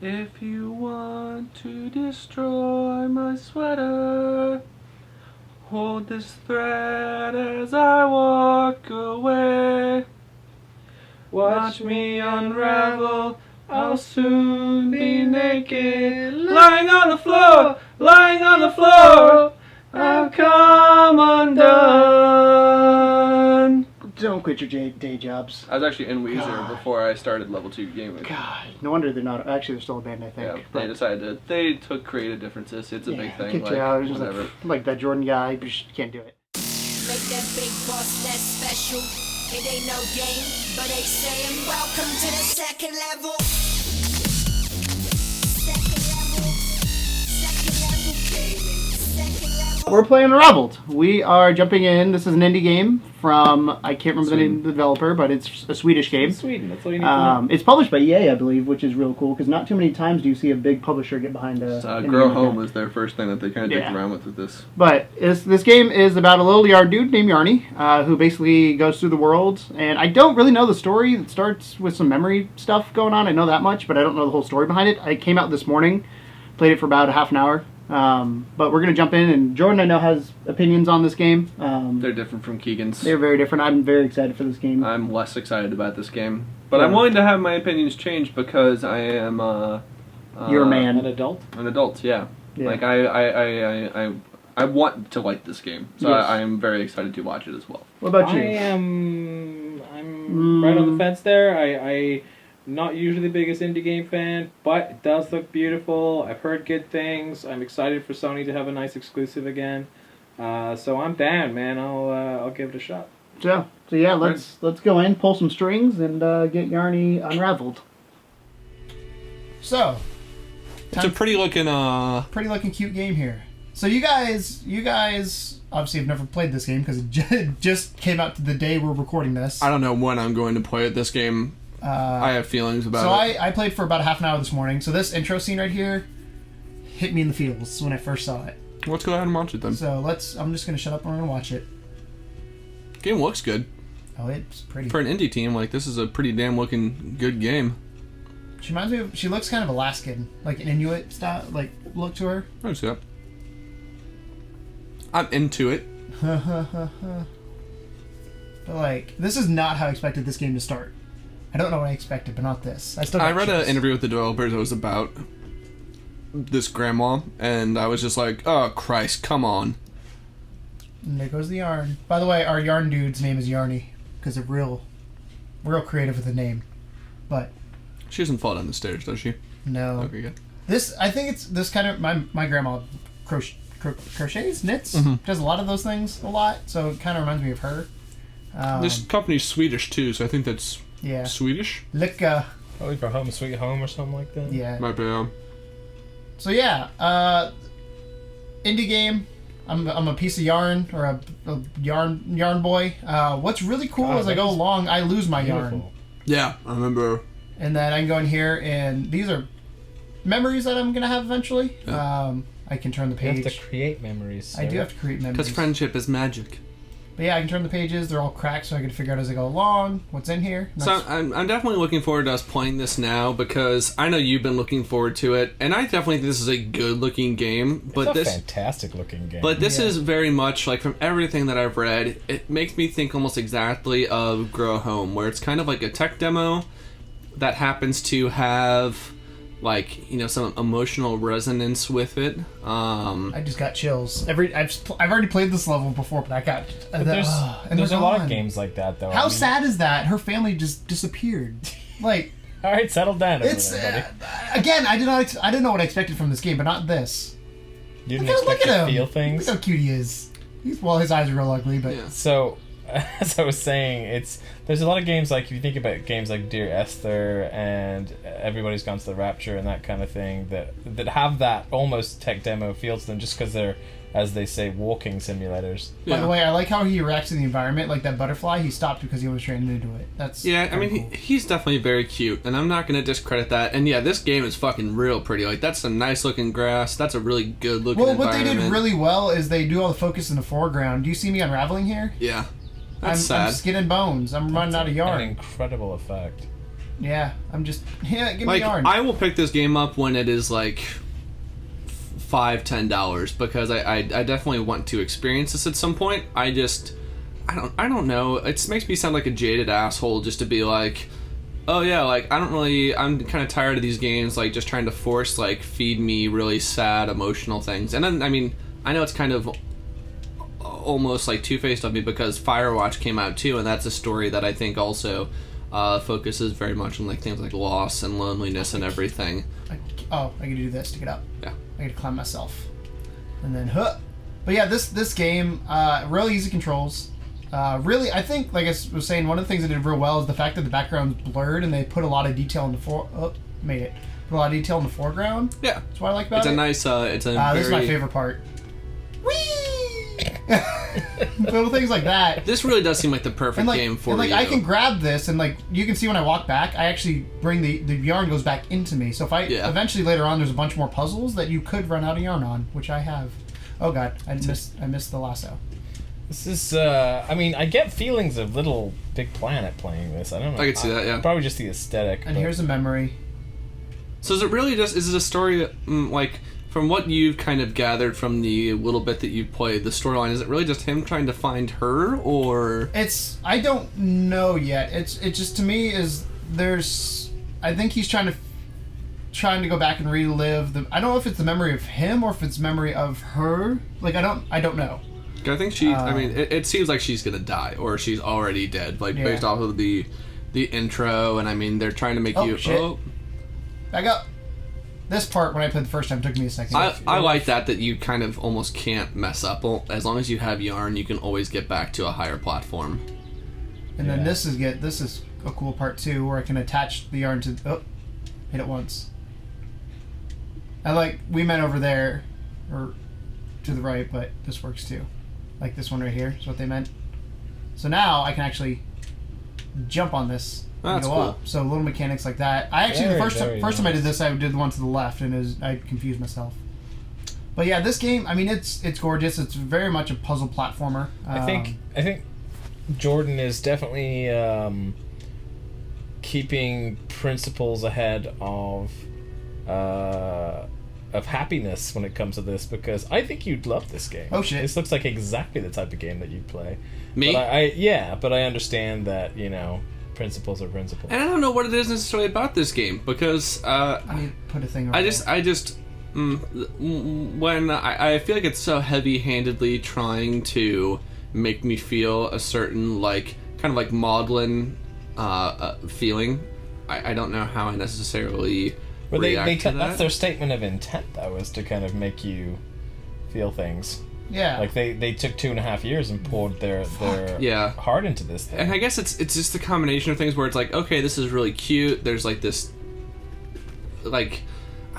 If you want to destroy my sweater, hold this thread as I walk away. Watch me unravel, I'll soon be naked. Lying on the floor, lying on the floor, I've come undone. Don't quit your day jobs. I was actually in Weezer before I started level 2 gaming. God, no wonder they're not. Actually, they're still a band, I think. Yeah, they decided they took creative differences. It's a big thing. Kicked you out. Just Whatever. like that Jordan guy, you just can't do it. Make that big boss less special. It ain't no game, but they saying welcome to the second level. Second level gaming. Second level. We're playing Unraveled. We are jumping in. This is an indie game from, I can't remember the name of the developer, but it's a Swedish game. Sweden, that's all you need to know. It's published by EA, I believe, which is real cool, because not too many times do you see a big publisher get behind a... Grow Home was their first thing that they kind of dicked around with this. But this game is about a little yard dude named Yarny, who basically goes through the world, and I don't really know the story. It starts with some memory stuff going on. I know that much, but I don't know the whole story behind it. I came out this morning, played it for about a half an hour. But we're going to jump in, and Jordan, I know, has opinions on this game. They're different from Keegan's. They're very different. I'm very excited for this game. I'm less excited about this game. But I'm willing to have my opinions changed because I am... You're a man. An adult? An adult, yeah. Like, I want to like this game. So Yes. I am very excited to watch it as well. What about you? I'm right on the fence there. I not usually the biggest indie game fan, but it does look beautiful. I've heard good things. I'm excited for Sony to have a nice exclusive again. So I'm down, man. I'll give it a shot. So yeah, let's go in, pull some strings, and get Yarny unraveled. So, it's a pretty looking cute game here. So you guys obviously have never played this game because it just came out the day we're recording this. I don't know when I'm going to play it. This game, I have feelings about it. So I played for about a half an hour this morning. So this intro scene right here hit me in the feels when I first saw it. Let's go ahead and watch it then. So I'm just gonna shut up and we're gonna watch it. Game looks good. Oh, it's pretty. For an indie team, like, this is a pretty damn looking good game. She reminds me of, she looks kind of Alaskan, like an Inuit style, like look to her. I see that. I'm into it. But like, this is not how I expected this game to start. I don't know what I expected, but not this. I read an interview with the developers that was about this grandma, and I was just like, oh Christ, come on. And there goes the yarn. By the way, our yarn dude's name is Yarny, because they're real creative with the name. But she doesn't fall down the stairs, does she? No. Okay, good. I think it's this kind of, my grandma crochets, knits, does a lot of those things a lot, so it kind of reminds me of her. This company's Swedish too, so I think that's Swedish. Licka. Probably for Home Sweet Home or something like that. Yeah. Might be. So yeah, indie game. I'm a piece of yarn, or a yarn boy. What's really cool as I go along, I lose my yarn. Yeah, I remember. And then I can go in here, and these are memories that I'm gonna have eventually. Yeah. I can turn the page. You have to create memories. Sir. I do have to create memories. Because friendship is magic. But yeah, I can turn the pages. They're all cracked, so I can figure out as I go along what's in here. So I'm definitely looking forward to us playing this now, because I know you've been looking forward to it, and I definitely think this is a good-looking game. But it's a fantastic-looking game. But this is very much, like, from everything that I've read, it makes me think almost exactly of Grow Home, where it's kind of like a tech demo that happens to have, like, you know, some emotional resonance with it. I just got chills. I've already played this level before, but I got. There's a lot of games like that, though. How sad is that? Her family just disappeared. Like, all right, settle down. It's again. I didn't know what I expected from this game, but not this. You didn't expect to feel things. Look how cute he is. His eyes are real ugly, but so. As I was saying, there's a lot of games, like, if you think about games like Dear Esther and Everybody's Gone to the Rapture and that kind of thing, that have that almost tech demo feel to them, just because they're, as they say, walking simulators. By the way, I like how he reacts to the environment, like that butterfly. He stopped because he was trained to do it. That's I mean, cool. He's definitely very cute, and I'm not going to discredit that. And yeah, this game is fucking real pretty. Like, that's some nice looking grass. That's a really good looking environment. What they did really well is they do all the focus in the foreground. Do you see me unraveling here? Yeah. I'm sad. skin and bones. I'm running out of yarn. An incredible effect. Yeah, I'm just give me Like, yarn. I will pick this game up when it is like $5-10 because I definitely want to experience this at some point. I don't know. It makes me sound like a jaded asshole just to be like, oh yeah, like I'm kind of tired of these games like just trying to force like feed me really sad emotional things. And then I mean, I know it's kind of almost like two-faced of me because Firewatch came out too, and that's a story that I think also focuses very much on like things like loss and loneliness and everything. I can do this to get up. Yeah. I gotta climb myself. And then, But yeah, this game, really easy controls. Really, I think, like I was saying, one of the things they did real well is the fact that the background's blurred and they put a lot of detail in the Put a lot of detail in the foreground. Yeah. That's what I like about it. It's a nice, it's a This is my favorite part. Whee! Little things like that. This really does seem like the perfect game for you. I can grab this and like you can see when I walk back, I actually bring the yarn goes back into me. So if I eventually later on there's a bunch more puzzles that you could run out of yarn on, which I have. Oh god, I missed the lasso. This is I mean, I get feelings of Little Big Planet playing this. I don't know. I could see that, yeah. Probably just the aesthetic. And here's a memory. So is it a story like from what you've kind of gathered from the little bit that you've played, the storyline, is it really just him trying to find her, or I don't know yet. It just to me is I think he's trying to go back and relive I don't know if it's the memory of him or if it's memory of her. Like I don't know. I think I mean it seems like she's gonna die or she's already dead, like based off of the intro, and I mean they're trying to make you shit. Back up. This part, when I played the first time, took me a second. I like that you kind of almost can't mess up. As long as you have yarn, you can always get back to a higher platform. And then this is a cool part too, where I can attach the yarn to hit it once. We meant over there, or to the right, but this works too. Like this one right here is what they meant. So now I can actually jump on this. That's go cool. up. So little mechanics like that. I actually the first time I did this, I did the one to the left, and I confused myself. But yeah, this game, I mean, it's gorgeous. It's very much a puzzle platformer. I think Jordan is definitely keeping principles ahead of happiness when it comes to this, because I think you'd love this game. Oh shit! This looks like exactly the type of game that you'd play. Me? But I understand that principles are principles. And I don't know what it is necessarily about this game because I need to put a thing. When I feel like it's so heavy-handedly trying to make me feel a certain kind of like maudlin feeling. I don't know how I necessarily react to that. That's their statement of intent, though, is to kind of make you feel things. Yeah. Like they took 2.5 years and poured their heart into this thing. And I guess it's just a combination of things where it's like, okay, this is really cute. There's like this, I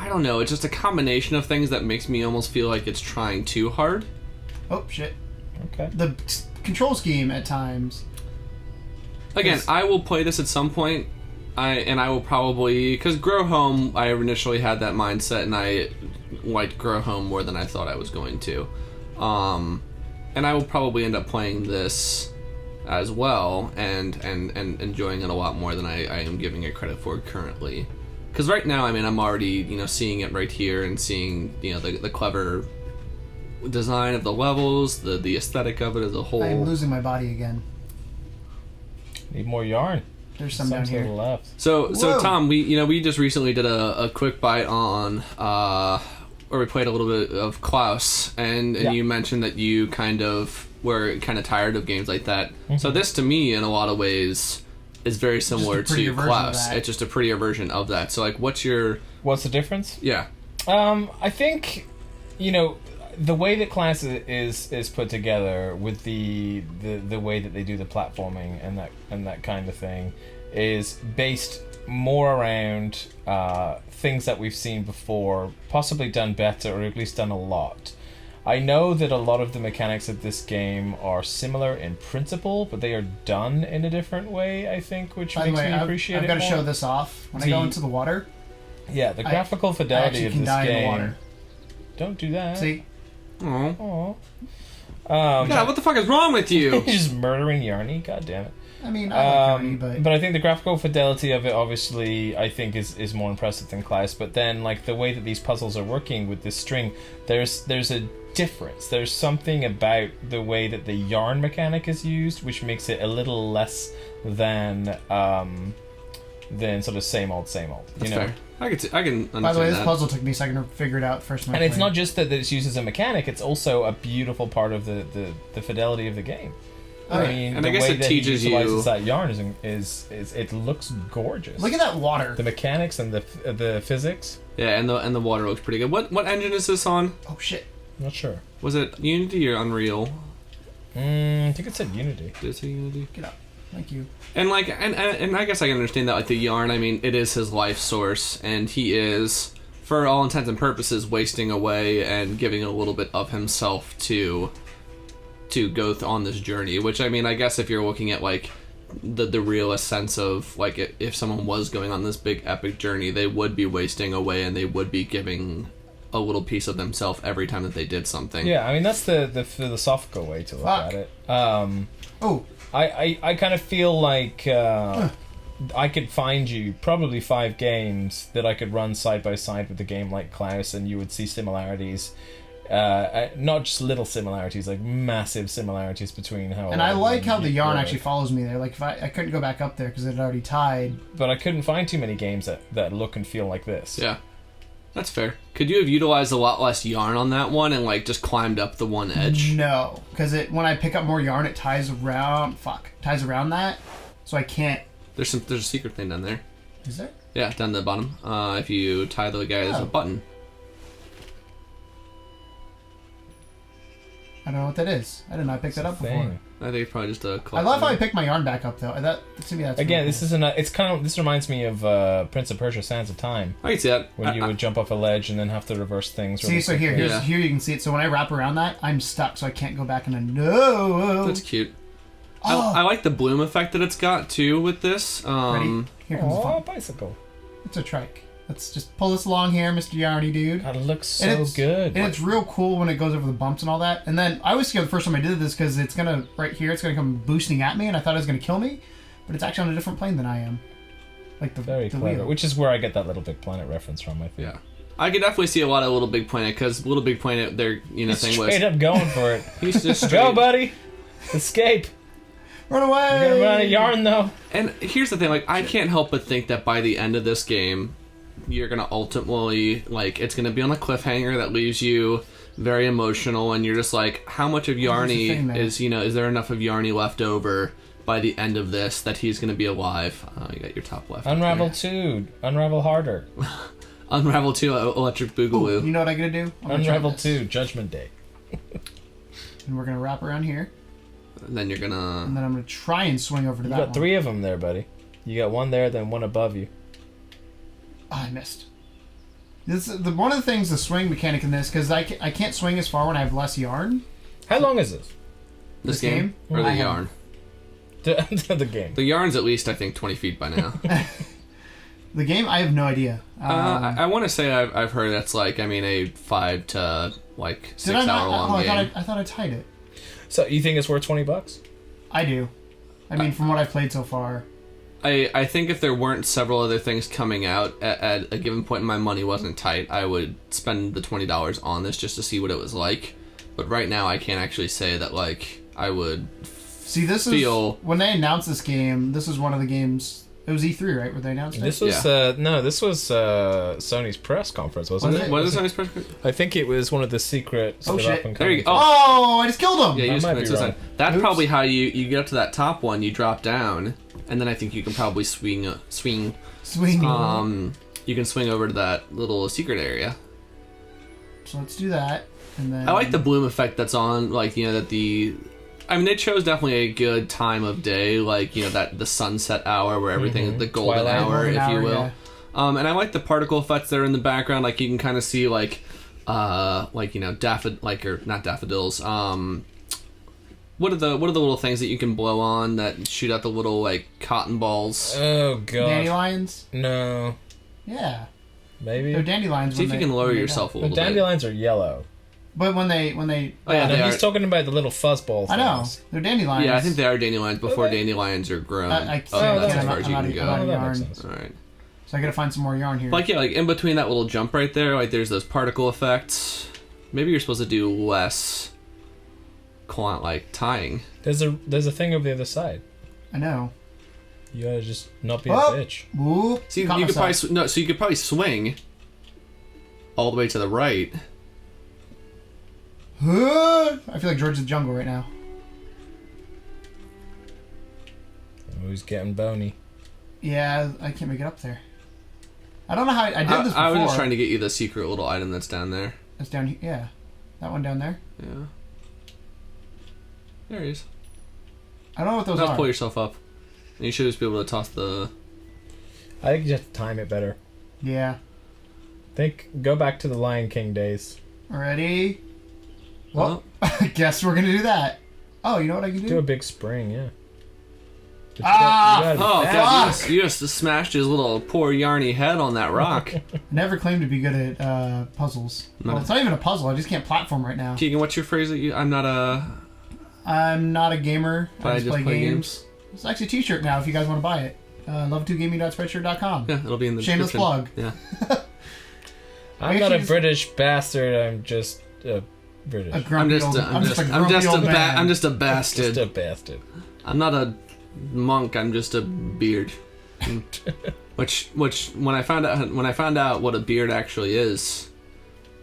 don't know. It's just a combination of things that makes me almost feel like it's trying too hard. Oh shit. Okay. The control scheme at times. Again, I will play this at some point. I will probably, because Grow Home, I initially had that mindset, and I liked Grow Home more than I thought I was going to. And I will probably end up playing this as well and enjoying it a lot more than I am giving it credit for currently. Because right now, I mean, I'm already, seeing it right here and seeing, the clever design of the levels, the aesthetic of it as a whole. I'm losing my body again. Need more yarn. There's some down here. Left. So Tom, we just recently did a quick bite on where we played a little bit of Klaus, and you mentioned that you kind of were kind of tired of games like that. Mm-hmm. So this, to me, in a lot of ways, is very similar to Klaus. It's just a prettier version of that. So, what's the difference? Yeah. I think, the way that Klaus is put together with the way that they do the platforming and that kind of thing is based more around things that we've seen before, possibly done better, or at least done a lot. I know that a lot of the mechanics of this game are similar in principle, but they are done in a different way, I think, which makes me appreciate it more. I've got to show this off. When I go into the water... Yeah, the graphical fidelity of this game... in the water. Don't do that. See? Aww. God, what the fuck is wrong with you? You're just murdering Yarny? God damn it. I mean, I like Yarny, but I think the graphical fidelity of it, obviously, I think is more impressive than Klaus. But then, like the way that these puzzles are working with this string, there's a difference. There's something about the way that the yarn mechanic is used, which makes it a little less than sort of same old. That's fair. I can understand By the way, this that. puzzle took me a second to figure it out first. And it's not just that it's used as a mechanic; it's also a beautiful part of the fidelity of the game. I mean, and the I guess way it that teaches he utilizes you that yarn is it looks gorgeous. Look at that water. The mechanics and the physics. Yeah, and the water looks pretty good. What engine is this on? Oh shit! Not sure. Was it Unity or Unreal? I think it said Unity. Did it say Unity? Get up. Thank you. And like, and I guess I can understand that. Like the yarn, I mean, it is his life source, and he is, for all intents and purposes, wasting away and giving a little bit of himself to go on this journey. Which, I mean, I guess if you're looking at like the realest sense of like if someone was going on this big epic journey, they would be wasting away and they would be giving a little piece of themselves every time that they did something. Yeah, I mean that's the philosophical way to look at it. Oh. I kind of feel like I could find you probably 5 games that I could run side by side with a game like Klaus, and you would see similarities. Not just little similarities, like massive similarities between how. And I like how the yarn actually follows me there. Like if I couldn't go back up there because it had already tied. But I couldn't find too many games that look and feel like this. Yeah. That's fair. Could you have utilized a lot less yarn on that one and like just climbed up the one edge? No, because when I pick up more yarn, it ties around that, so I can't. There's a secret thing down there. Is there? Yeah, down the bottom. If you tie the guy, there's a button. I don't know what that is. I did not pick that up before. I think it's probably just a. I love how I picked my yarn back up though. To me, that's again. really This cool. isn't. It's kind of. This reminds me of Prince of Persia: Sands of Time. I can see that. When you would jump off a ledge and then have to reverse things. See, so here you can see it. So when I wrap around that, I'm stuck, so I can't go back and no. That's cute. Oh. I like the bloom effect that it's got too with this. Ready? Here comes the Oh, fun. bicycle! It's a trike. Let's just pull this along here, Mr. Yarny dude. God, it looks so And it's good. And it's real cool when it goes over the bumps and all that. And then I was scared the first time I did this because it's gonna right here. It's gonna come boosting at me, and I thought it was gonna kill me, but it's actually on a different plane than I am. Like the Very the clever. wheel. Which is where I get that Little Big Planet reference from. I think. Yeah. I could definitely see a lot of Little Big Planet because Little Big Planet, their thing was Straight up going for it. he's just straight. Go, buddy. Escape. Run away! You're gonna run out of yarn though. And here's the thing, like I can't help but think that by the end of this game, you're gonna ultimately like it's gonna be on a cliffhanger that leaves you very emotional, and you're just like, how much of Yarny is there enough of Yarny left over by the end of this that he's gonna be alive? You got your top left. Unravel 2. Unravel harder. Unravel 2, Electric Boogaloo. Ooh, you know what I'm gonna do? I'm gonna Unravel try this. 2. Judgment Day. And we're gonna wrap around here, And then you're gonna. and then I'm gonna try and swing over to You that got one. 3 of them there, buddy. You got one there, then one above you. Oh, I missed. This one of the things, the swing mechanic in this, because I can't swing as far when I have less yarn. How long is this? This This game? game? Or the I yarn? The game. The yarn's at least, I think, 20 feet by now. The game, I have no idea. I want to say I've heard that's like, I mean, a 5 to like 6 Did I not? hour long Oh, game. I thought I tied it. So you think it's worth $20? I do. I mean, from what I've played so far. I think if there weren't several other things coming out at a given point and my money wasn't tight, I would spend the $20 on this just to see what it was like. But right now, I can't actually say that like I would. See, this is when they announced this game. This was one of the games. It was E3, right? Where they announced it. This was this was Sony's press conference, wasn't Was it? it? What is Sony's press? I think it was one of the secret sort of shit. up and There you coming. go. Oh, I just killed him! Yeah, you I just might commit be suicide. wrong. That's Oops. probably how you get up to that top one. You drop down, and then I think you can probably swing. Swing. You can swing over to that little secret area. So let's do that, and then I like the bloom effect that's on, like, you know, that the. I mean, they chose definitely a good time of day, like, you know, that the sunset hour where everything, the golden Twilight. hour, Golden if you hour, will. yeah. And I like the particle effects that are in the background. Like, you can kind of see, like you know, not daffodils. What are the little things that you can blow on that shoot out the little like cotton balls? Oh god. Dandelions. No. Yeah, Maybe. they're dandelions. See if you can lower yourself a The little bit. dandelions are yellow. But when they Oh, yeah, No, they he's are. talking about the little fuzzball things. I know they're dandelions. Yeah, I think they are dandelions before they? dandelions are grown. I Up, can't. that's I'm as far as you out can of go. that yarn. makes sense. All right. So I gotta find some more yarn here. Like, yeah, like in between that little jump right there, like there's those particle effects. Maybe you're supposed to do less, like tying. There's a thing over the other side. I know. You gotta just not be Oh. a bitch. Whoop. See, you Caught could myself. probably so you could probably swing all the way to the right. I feel like George of the Jungle right now. Oh, he's getting bony. Yeah, I can't make it up there. I don't know how I did this before. I was just trying to get you the secret little item that's down there. It's down here. Yeah, that one down there. Yeah. There he is. I don't know what those Now are. pull yourself up. And you should just be able to toss the. I think you have to time it better. Yeah. Go back to the Lion King days. Ready? Well, I guess we're gonna do that. Oh, you know what I can do? Do a big spring, yeah. But you Ah! gotta be Oh, fast. God, you just smashed his little poor yarny head on that rock. Never claimed to be good at puzzles. Well, it's not even a puzzle. I just can't platform right now. Keegan, what's your phrase that you. I'm not a. I'm not a gamer. But I just play games. It's actually a T-shirt now. If you guys want to buy it, love2gaming.spreadshirt.com. Yeah, it'll be in the Shameless description. plug. Yeah. I'm not a Actually, British bastard. I'm just British. A grumpy old. I'm just a grumpy old man. I'm just a bastard. Just a bastard. I'm not a monk. I'm just a beard. which when I found out what a beard actually is,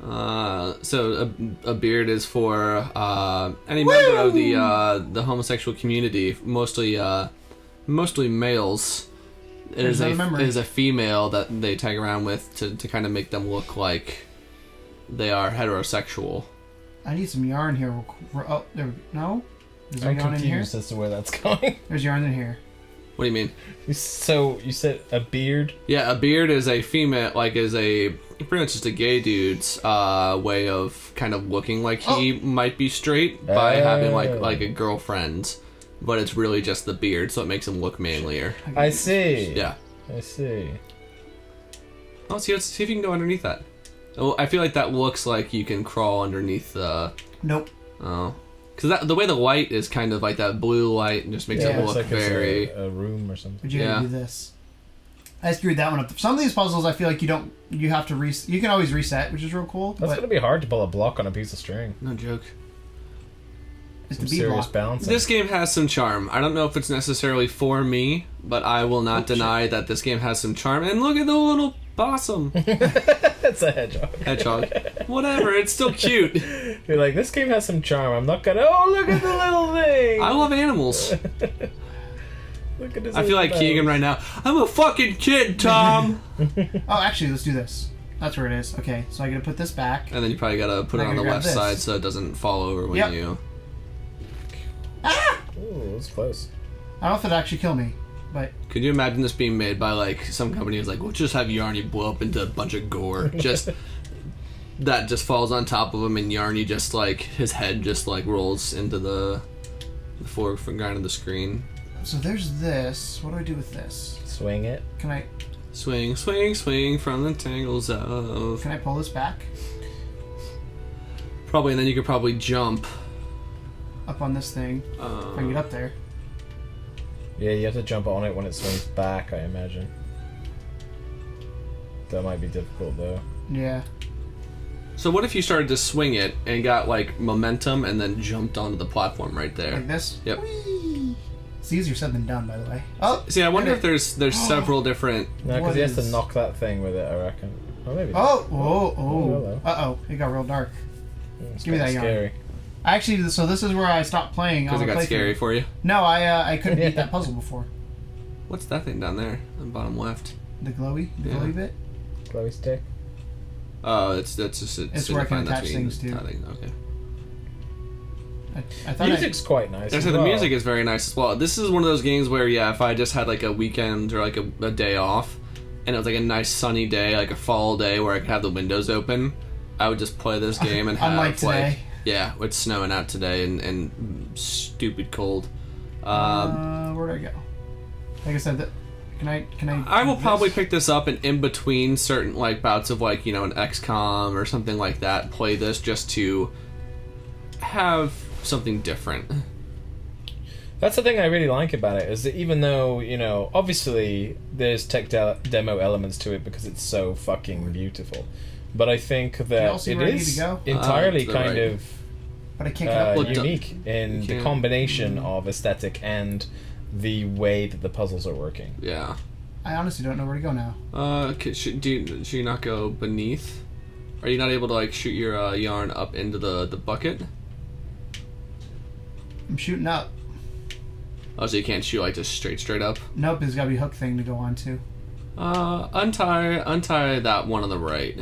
so a beard is for any member of the homosexual community, mostly males. It is a female that they tag around with to kind of make them look like they are heterosexual. I need some yarn here. Oh, there. No. Is there I'm yarn in here? confused as to where that's going. There's yarn in here. What do you mean? So you said a beard? Yeah, a beard is a female, is a pretty much just a gay dude's way of kind of looking like he might be straight by having like a girlfriend, but it's really just the beard, so it makes him look manlier. I see. Yeah. I see. Oh, see if you can go underneath that. Oh, I feel like that looks like you can crawl underneath. Nope. Oh, because the way the light is kind of like that blue light just makes it It's look like very. it's a room or something. But you gotta do this. I screwed that one up. Some of these puzzles, I feel like you have to you can always reset, which is real cool. That's but gonna be hard to pull a block on a piece of string. No joke. it's Some the B serious block. balancing. This game has some charm. I don't know if it's necessarily for me, but I will not deny that this game has some charm. And look at the little possum. It's a hedgehog. Hedgehog. Whatever, it's still cute. You're like, this game has some charm. I'm not gonna. Oh, look at the little thing. I love animals. Look at this. I feel like Keegan right now. I'm a fucking kid, Tom. Oh, actually, let's do this. That's where it is. Okay, so I gotta put this back. And then you probably gotta put it I on the gotta left grab side this. so it doesn't fall over when Yep. you. Ooh, that's close. I don't know if it'll actually kill me, but Could you imagine this being made by like some company who's like, we'll just have Yarny blow up into a bunch of gore, just that just falls on top of him, and Yarny just like his head just like rolls into the foreground of the screen. so there's this. What do I do with this? Swing it. Can I Swing, swing, swing from the tangles of. can I pull this back Probably, and then you could probably jump. up on this thing? If I can get up there. Yeah, you have to jump on it when it swings back, I imagine. That might be difficult though. Yeah. So what if you started to swing it and got like momentum and then jumped onto the platform right there? Like this. Yep. Whee! It's easier said than done, by the way. Oh. See, I wonder okay. if there's several different. No, because What he has to is- knock that thing with it, I reckon. Or maybe. Oh. Oh, Oh. hello. Uh oh. It got real dark. It's give me kinda that yarn. scary. Actually, so this is where I stopped playing. Because on it a got playthrough. scary for you. No, I couldn't beat that puzzle before. What's that thing down there, on the bottom left? The glowy Yeah. bit. Glowy stick. Oh, that's just It's where I can attach things to. Okay. I thought Music's quite nice. I as said the well. music is very nice as well. This is one of those games where, yeah, if I just had like a weekend or like a day off, and it was like a nice sunny day, like a fall day where I could have the windows open, I would just play this game and have Unlike today. yeah, it's snowing out today and stupid cold. where'd I go? Like I said, Can I? I will do probably this? pick this up and in between certain like bouts of like an XCOM or something like that. Play this just to have something different. That's the thing I really like about it, is that even though, obviously there's tech demo elements to it because it's so fucking beautiful, but I think that also it ready is to go? entirely To the kind right. of But I can't get up. Well, unique in the combination of aesthetic and the way that the puzzles are working. Yeah. I honestly don't know where to go now. Should you not go beneath? Are you not able to like shoot your yarn up into the bucket? I'm shooting up. Oh, so you can't shoot like just straight up? Nope, there's got to be a hook thing to go on to. Untie that one on the right.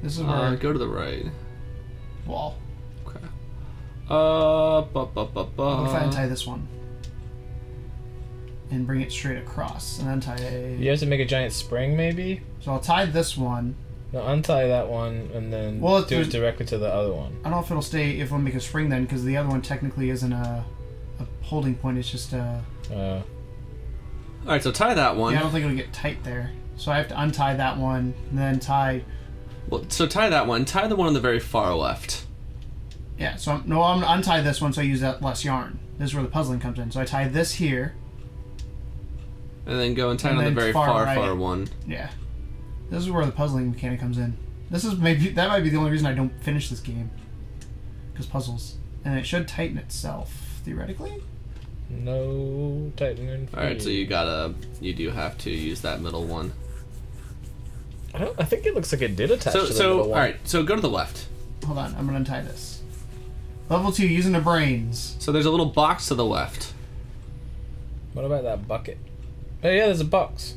This is where Go to the right. wall. Okay. What if I untie this one and bring it straight across and untie? You have to make a giant spring, maybe. So I'll tie this one. No, untie that one and then Well, do it directly to the other one. I don't know if it'll stay if I'll make a spring then, because the other one technically isn't a holding point. It's just a. All right, so tie that one. Yeah, I don't think it'll get tight there. So I have to untie that one and then tie. Well, so tie that one. Tie the one on the very far left. Yeah. So I'm gonna untie this one so I use that less yarn. This is where the puzzling comes in. So I tie this here. And then go and tie it And on the then very far right. far one. Yeah. This is where the puzzling mechanic comes in. That might be the only reason I don't finish this game. Because puzzles. And it should tighten itself, theoretically. No tightening. Alright, so you do have to use that middle one. I think it looks like it did attach to the middle one. Alright, so go to the left. Hold on, I'm gonna untie this. Level 2, using the brains. So there's a little box to the left. What about that bucket? Oh yeah, there's a box.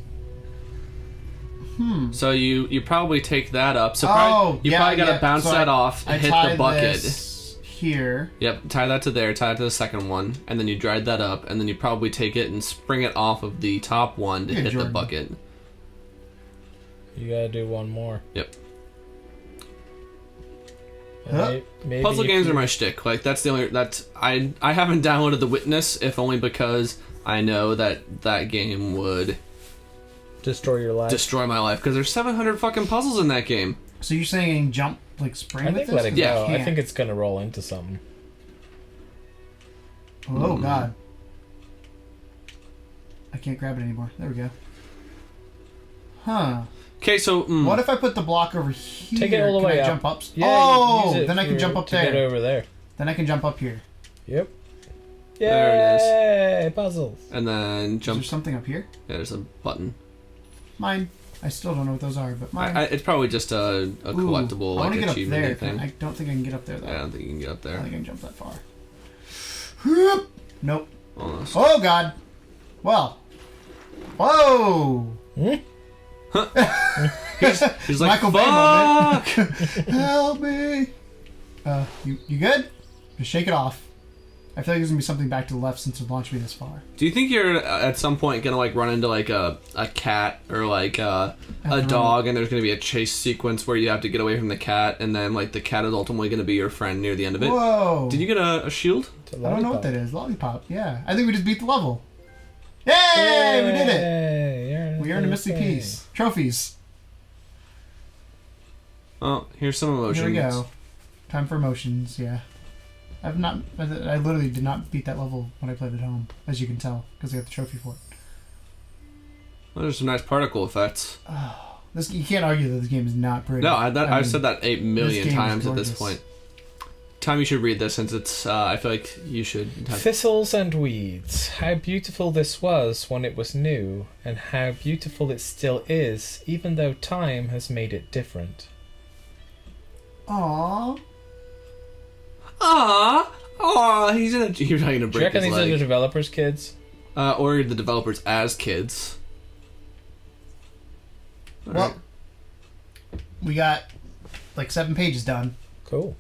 So you probably take that up. So Oh, you probably gotta bounce So that off I and hit tie the bucket. This here. Yep, tie that to there, tie it to the second one, and then you dried that up, and then you probably take it and spring it off of the top one to Yeah, hit Jordan. the bucket. You gotta do one more. Yep. Huh? Maybe Puzzle you games can- are my shtick. Like I haven't downloaded The Witness, if only because I know that game would destroy your life. destroy my life because there's 700 fucking puzzles in that game. So you're saying jump, like spring I with think this? let it 'Cause Yeah. go. I can't. think it's gonna roll into something. Oh, God. I can't grab it anymore. There we go. Huh. Okay, so What if I put the block over here? Take it all the Can way I up. jump up? Yeah, oh, use it then I can jump up to get there. over there. Then I can jump up here. Yep. There it is. Yay! Puzzles. and then Is jump. there something up here? Yeah, there's a button. Mine. I still don't know what those are, but mine. It's probably just a Ooh, collectible I want like to get up achievement there. thing. I don't think I can get up there though. I don't think you can get up I don't there. think I can jump that far. Whoop. Nope. Almost. Oh God. Well. Whoa. He's like, Michael Bay moment. fuck! Help me. You good? Just shake it off. I feel like there's gonna be something back to the left since it launched me this far. Do you think you're at some point gonna like run into like a cat or like a dog, and there's gonna be a chase sequence where you have to get away from the cat, and then like the cat is ultimately gonna be your friend near the end of it? Whoa. Did you get a shield? It's a I don't know what lollipop. that is. Lollipop. Yeah. I think we just beat the level. Yay! We did it. Yay, We earned a misty thing. piece. Trophies. Oh, here's some emotions. Here we go. Time for emotions. Yeah. I literally did not beat that level when I played at home, as you can tell, because I got the trophy for it. Well, there's some nice particle effects. You can't argue that this game is not pretty. No, I've mean, said that 8 million this game is times at this gorgeous. point. Tom, you should read this since it's. I feel like you should. Have... Thistles and weeds. How beautiful this was when it was new, and how beautiful it still is, even though time has made it different. Aww. He's gonna Do you break reckon his these are the leg. developers' kids? Or the developers as kids. Well, we got like 7 pages done. Cool.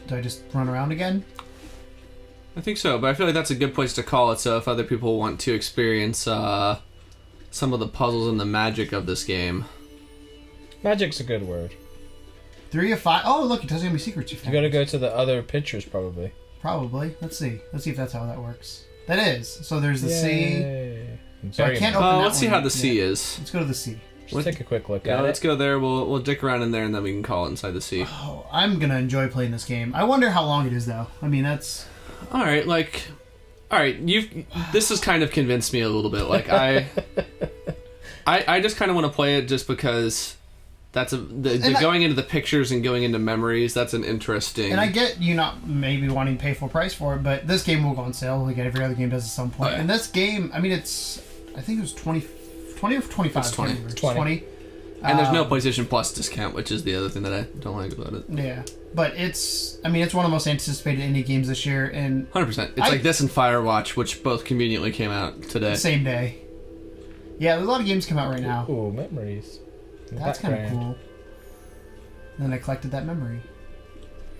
Do I just run around again? I think so, but I feel like that's a good place to call it. So if other people want to experience some of the puzzles and the magic of this game, Magic's a good word. 3 of 5. Oh, look, it tells you how many secrets you You found. gotta go to the other pictures, probably. Probably. Let's see. Let's see if that's how that works. That is. So there's the C. Yay. So I Very can't nice. open that Let's see one. how the C Yeah. is. Let's go to the C. Just take a quick look Yeah, at let's it. go there. We'll dick around in there, and then we can call it inside the C. Oh, I'm gonna enjoy playing this game. I wonder how long it is, though. I mean, that's... All right, this has kind of convinced me a little bit. Like I just kind of want to play it just because that's going into the pictures and going into memories. That's an interesting. And I get you not maybe wanting to pay full price for it, but this game will go on sale like every other game does at some point. Oh, yeah. And this game, I mean, I think it was 20 or 25. It's 20. 20. And there's no PlayStation Plus discount, which is the other thing that I don't like about it. Yeah, but it's one of the most anticipated indie games this year, and 100%. It's like this and Firewatch, which both conveniently came out today. the same day. Yeah, there's a lot of games come out right now. Ooh, memories. That's kind of cool. And then I collected that memory.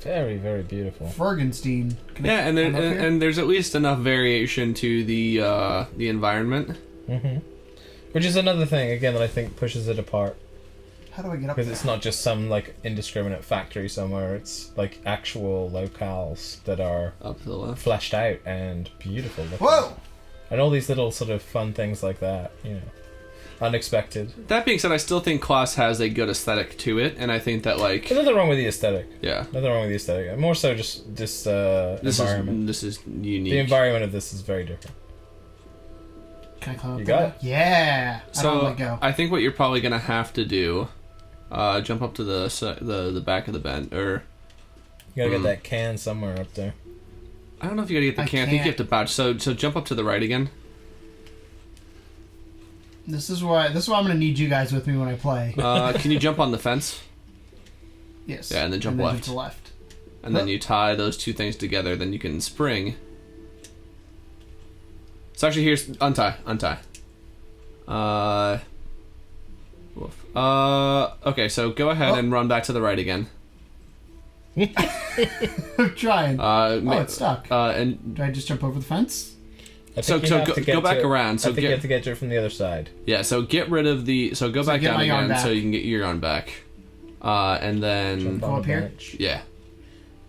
Very, very beautiful. Fergenstein. Yeah, and there's at least enough variation to the environment. Mm-hmm. Which is another thing, again, that I think pushes it apart. How do I get up Because there? it's not just some, like, indiscriminate factory somewhere. It's, like, actual locales that are Up to the left. fleshed out and beautiful looking. Whoa! And all these little sort of fun things like that, you know. Unexpected. That being said, I still think Klaus has a good aesthetic to it, and I think that, like... There's nothing wrong with the aesthetic. Yeah. Nothing wrong with the aesthetic. More so just this environment. This is unique. The environment of this is very different. Can I climb up You there? got it? Yeah! I don't let go. I think what you're probably going to have to do... jump up to the back of the bend, or... You gotta get that can somewhere up there. I don't know if you gotta get the I can. I think you can't. have to bouch. So jump up to the right again. This is why I'm going to need you guys with me when I play. Can you jump on the fence? Yes. Yeah, and then jump left. Jump to left. And then you tie those two things together, then you can spring. So actually, here's... Untie. Woof. Okay, so go ahead and run back to the right again. I'm trying. It's stuck. And Do I just jump over the fence? I So- think so you have go- to get go back to- around, so I think get- you have to get to it from the other side. yeah, so get rid of the... So go back get down my yarn again back. so you can get your yarn back. And then... Jump Go on up the here? bench. Yeah.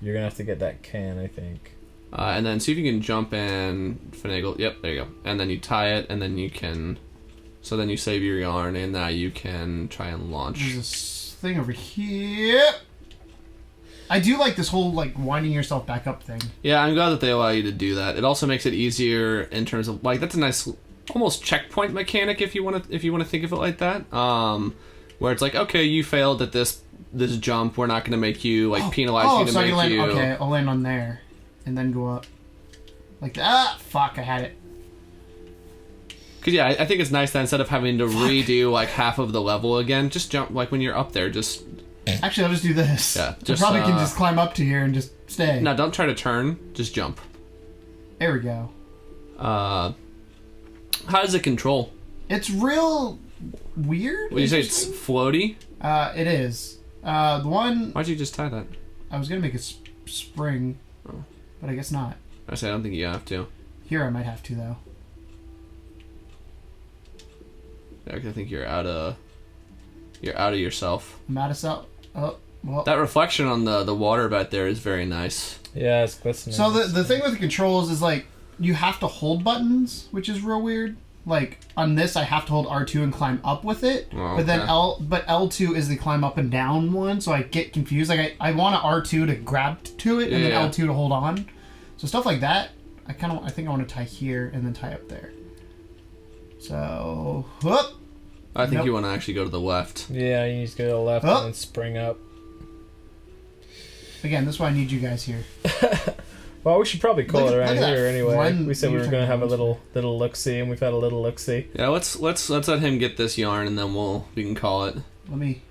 You're gonna have to get that can, I think. And then see if you can jump and finagle. Yep, there you go. And then you tie it, and then you can... So then you save your yarn, and now you can try and launch. There's this thing over here. I do like this whole, like, winding yourself back up thing. Yeah, I'm glad that they allow you to do that. It also makes it easier in terms of, like, that's a nice, almost checkpoint mechanic if you want to think of it like that. Where it's like, okay, you failed at this jump. We're not going to make you like penalize you to so make land, you. Okay, I'll land on there, and then go up. Like that. Ah, fuck! I had it. Because yeah, I think it's nice that instead of having to redo like half of the level again, just jump. Like when you're up there, just Actually, I'll just do this. Yeah, I just, probably can just climb up to here and just stay. no, don't try to turn. Just jump. There we go. How does it control? It's real weird. Would you say it's floaty? It is. The one Why'd you just tie that? I was gonna make a spring, but I guess not. I say I don't think you have to. Here I might have to though. I think you're out of yourself. I'm out of cell. Oh well. That reflection on the water back there is very nice. Yeah, it's glistening. So the thing with the controls is like you have to hold buttons, which is real weird. Like on this, I have to hold R2 and climb up with it, Oh, but then okay. L2 is the climb up and down one, so I get confused. Like I want an R2 to grab to it and then Yeah. L2 to hold on. So stuff like that, I think I want to tie here and then tie up there. So whoop. I think Nope. you want to actually go to the left. Yeah, you need to go to the left Oh. and then spring up. Again, this is why I need you guys here. Well, we should probably call Look it at- around look at here that anyway. one We said we you were going to have a took. little look-see, and we've had a little look-see. Yeah, let's let him get this yarn and then we can call it. Let me.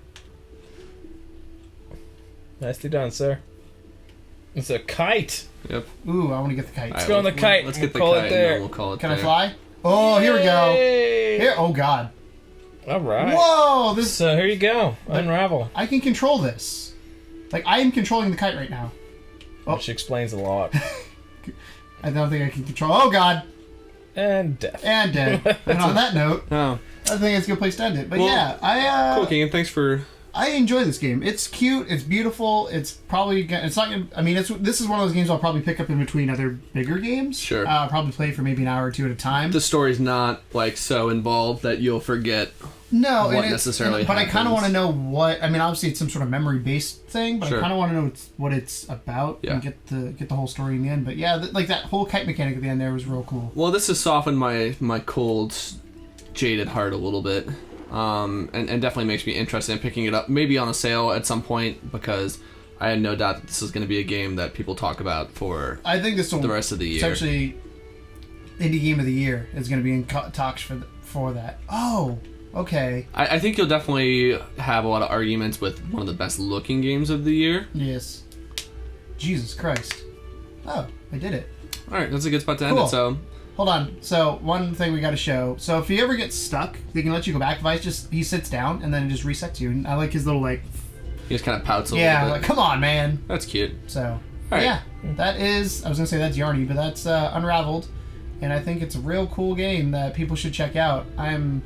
Nicely done, sir. It's a kite. Yep. Ooh, I want to get the kite. Alright, go on the kite. Let's We'll get the call it kite and there. then we'll call it Can there. I fly? Oh, here we go. Yay! Here. Oh God. All right. Whoa! This. So here you go. Unravel. I can control this. Like I am controlling the kite right now. Oh. Which explains a lot. I don't think I can control. Oh God! And death. And dead. And on that note, Oh, I think it's a good place to end it. But Well, yeah, I cool, Keegan. Thanks for I enjoy this game. It's cute. It's beautiful. It's probably. It's not. I mean, this is one of those games I'll probably pick up in between other bigger games. Sure. I'll probably play for maybe an hour or two at a time. The story's not like so involved that you'll forget. No, what necessarily. But I kind of want to know what. I mean, obviously it's some sort of memory-based thing, but Sure. I kind of want to know what it's about and get the whole story in the end. But yeah, like that whole kite mechanic at the end there was real cool. Well, this has softened my cold, jaded heart a little bit. And definitely makes me interested in picking it up, maybe on a sale at some point, because I had no doubt that this is going to be a game that people talk about for I think this will the rest of the year. Essentially, Indie Game of the Year is going to be in talks for that. Oh, okay. I think you'll definitely have a lot of arguments with one of the best looking games of the year. Yes. Jesus Christ. Oh, I did it. Alright, that's a good spot to end Cool. it, so... Hold on. So, one thing we got to show. So, if you ever get stuck, they can let you go back. He sits down and then it just resets you. And I like his little, like... He just kind of pouts a Yeah, little like, bit. come on, man. That's cute. So, Alright. yeah. That is... I was going to say that's Yarny, but that's Unraveled. And I think it's a real cool game that people should check out. I'm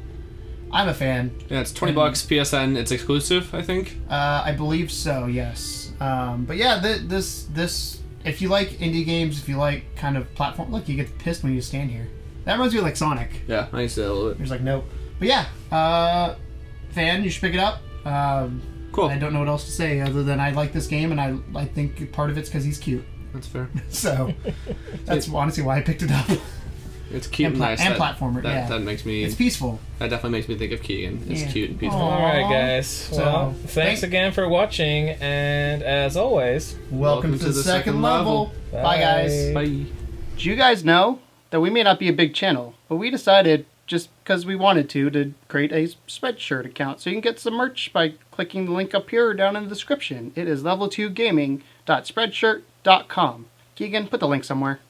a fan. Yeah, it's $20 PSN. It's exclusive, I think. I believe so, yes. But yeah, this... If you like indie games, if you like kind of platform... Look, you get pissed when you stand here. That reminds me of like Sonic. Yeah, I used to a little bit. He's like, nope. But yeah, fan, you should pick it up. Cool. I don't know what else to say other than I like this game, and I think part of it's because he's cute. That's fair. So that's honestly why I picked it up. It's cute and nice. And platformer, yeah. That makes me... It's peaceful. That definitely makes me think of Keegan. It's Yeah. cute and peaceful. Aw. Alright, guys. So, Well, thanks again for watching, and as always, Welcome to the second level. Bye, guys. Bye. Do you guys know that we may not be a big channel, but we decided, just because we wanted to create a Spreadshirt account so you can get some merch by clicking the link up here or down in the description. It is level2gaming.spreadshirt.com. Keegan, put the link somewhere.